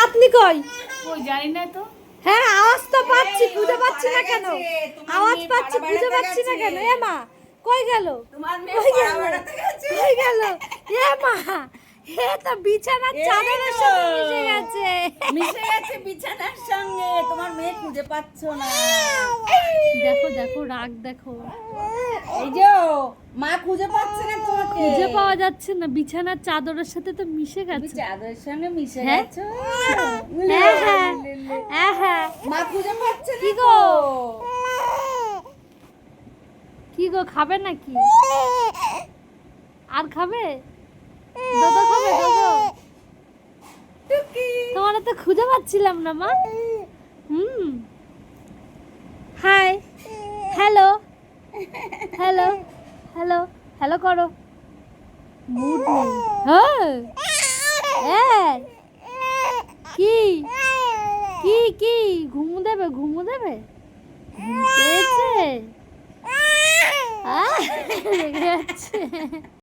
পাতনি কই? ওই জানি না তো। হ্যাঁ আওয়াজ তো পাচ্ছি, খুঁজে পাচ্ছি না কেন? আওয়াজ পাচ্ছি, খুঁজে পাচ্ছি না কেন? এ মা কই গেল? তোমার মেয়ে কই পাড়া গেল? বেড়াতে গেছে। কই গেল? এ মা হে তো বিছানার এই চাদরের তো। সাথে মিশে গেছে। মিশে গেছে বিছানার সঙ্গে, তোমার মেয়ে খুঁজে পাচ্ছ না। দেখো দেখো রাগ দেখো, এই যে মা খুঁজে পাচ্ছে না তোমাকে। খুঁজে পাওয়া যাচ্ছে না, বিছানার চাদরের সাথে তো মিশে তুমি গেছে। চাদরের সঙ্গে মিশে হ্যাঁ? গেছো। হ্যাঁ হ্যাঁ হ্যাঁ হ্যাঁ। মা খুঁজে পাচ্ছে কি না গো? তো। কি গো খাবে নাকি? আর খাবে? দোদো খাবে দোদো? টুকি। তোমার তো খুঁজে পাচ্ছিলাম না মা। Hi hello hello hello hello করো। মুড নেই। হ্যাঁ কি কি কি ঘুমু দেবে, ঘুমু দেবে? ঘুম পেয়েছে? রেগে যাচ্ছে।